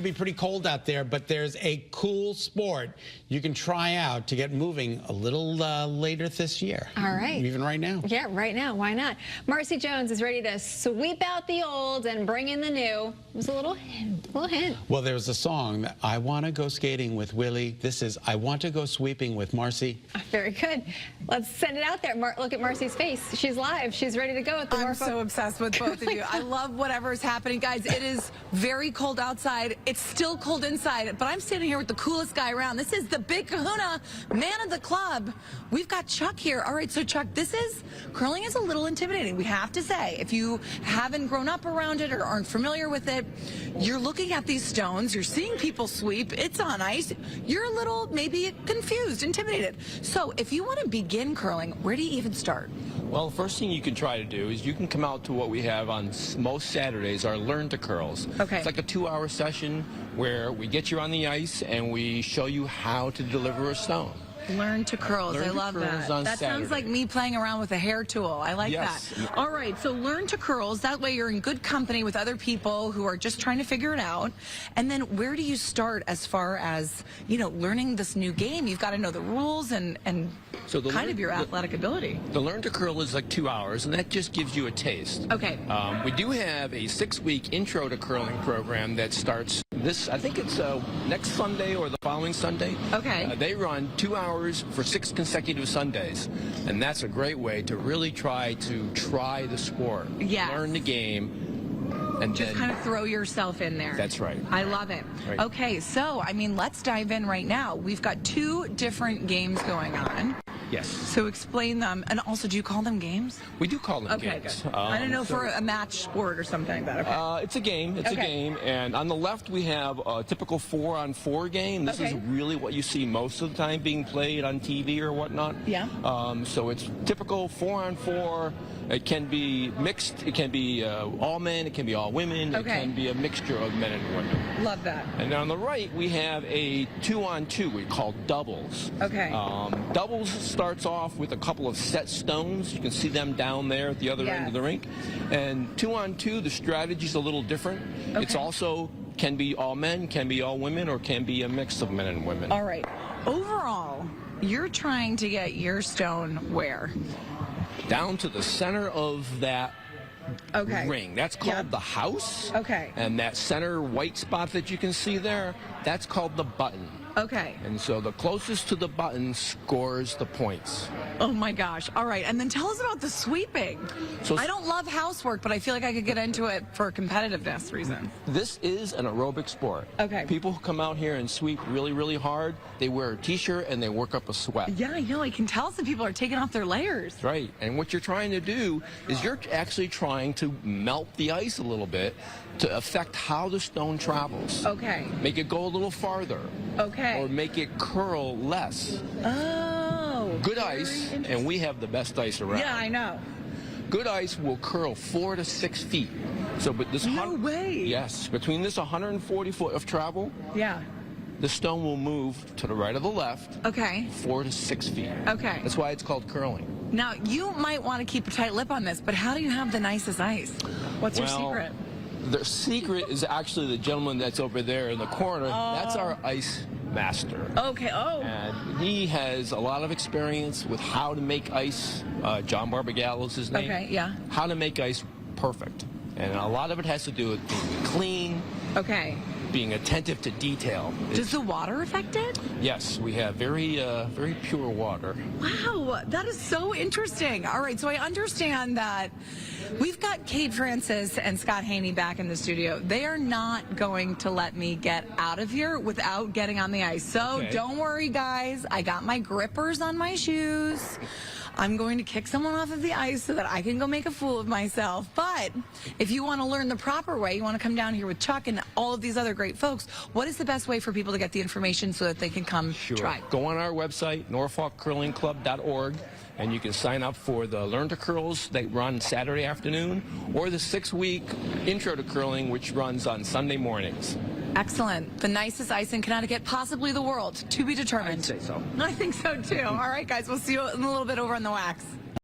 It'll be pretty cold out there, but there's a cool sport you can try out to get moving a little later this year. All right. Even right now. Yeah, right now. Why not? Marcy Jones is ready to sweep out the old and bring in the new. It was a little hint. Well, there's a song, I Want to Go Skating with Willie. This is I Want to Go Sweeping with Marcy. Very good. Let's send it out there. Look at Marcy's face. She's live. She's ready to go at the Norfolk. I'm so obsessed with both of you. I love whatever is happening. Guys, it is very cold outside. It's still cold inside, but I'm standing here with the coolest guy around. This is the big kahuna, man of the club. We've got Chuck here. All right, so Chuck, curling is a little intimidating, we have to say. If you haven't grown up around it or aren't familiar with it, you're looking at these stones, you're seeing people sweep, it's on ice. You're a little maybe confused, intimidated. So if you want to begin curling, where do you even start? Well, the first thing you can try to do is you can come out to what we have on most Saturdays, our Learn to Curls. Okay. It's like a 2-hour session where we get you on the ice and we show you how to deliver a stone. Learn to curls. I love that. That sounds like me playing around with a hair tool. I like that. All right, so learn to curls. That way you're in good company with other people who are just trying to figure it out. And then where do you start as far as, you know, learning this new game? You've got to know the rules and so kind of your athletic ability. The Learn to Curl is like 2 hours, and that just gives you a taste. Okay. We do have a 6-week intro to curling program that starts I think it's next Sunday or the following Sunday. Okay. They run 2 hours for 6 consecutive Sundays, and that's a great way to really try the sport, learn the game, and just kind of throw yourself in there. That's right. I love it. Right. Okay, so I mean, let's dive in right now. We've got 2 different games going on. Yes. So explain them, and also, do you call them games? We do call them games. Good. I don't know for a match sport or something like that. Okay. It's a game. It's a game. And on the left, we have a typical 4-on-4 game. This is really what you see most of the time being played on TV or whatnot. Yeah. So it's typical 4-on-4. It can be mixed. It can be all men. It can be all women. It can be a mixture of men and women. Love that. And on the right, we have a 2-on-2 we call doubles. Okay. Doubles starts off with a couple of set stones. You can see them down there at the other end of the rink. And 2-on-2, the strategy's a little different. Okay. It's also can be all men, can be all women, or can be a mix of men and women. All right. Overall, you're trying to get your stone where? Down to the center of that ring. That's called the house. Okay. And that center white spot that you can see there, that's called the button. Okay. And so the closest to the button scores the points. Oh my gosh. All right. And then tell us about the sweeping. So I don't love housework, but I feel like I could get into it for competitiveness reasons. This is an aerobic sport. Okay. People who come out here and sweep really, really hard, they wear a t-shirt and they work up a sweat. Yeah, I know. I can tell some people are taking off their layers. Right. And what you're trying to do is you're actually trying to melt the ice a little bit to affect how the stone travels. Okay. Make it go a little farther. Okay. Or make it curl less. Oh. Good ice, and we have the best ice around. Yeah, I know. Good ice will curl 4 to 6 feet. So, but this no way. Yes, between this 140 foot of travel. Yeah. The stone will move to the right or the left. Okay. 4 to 6 feet. Okay. That's why it's called curling. Now, you might want to keep a tight lip on this, but how do you have the nicest ice? What's your secret? The secret is actually the gentleman that's over there in the corner. That's our ice master. Okay. Oh. And he has a lot of experience with how to make ice. John Barbagallo is his name. Okay, yeah. How to make ice perfect. And a lot of it has to do with being clean. Okay. Being attentive to detail. Does the water affect it? Yes, we have very pure water. Wow, that is so interesting. All right, so I understand that we've got Kate Francis and Scott Haney back in the studio. They are not going to let me get out of here without getting on the ice. So don't worry, guys. I got my grippers on my shoes. I'm going to kick someone off of the ice so that I can go make a fool of myself. But if you want to learn the proper way, you want to come down here with Chuck and all of these other great folks, what is the best way for people to get the information so that they can come try? Go on our website, norfolkcurlingclub.org, and you can sign up for the Learn to Curls that run Saturday afternoon, or the 6-week Intro to Curling, which runs on Sunday mornings. Excellent. The nicest ice in Connecticut, possibly the world, to be determined. I'd say so. I think so, too. All right, guys, we'll see you in a little bit over on the wax.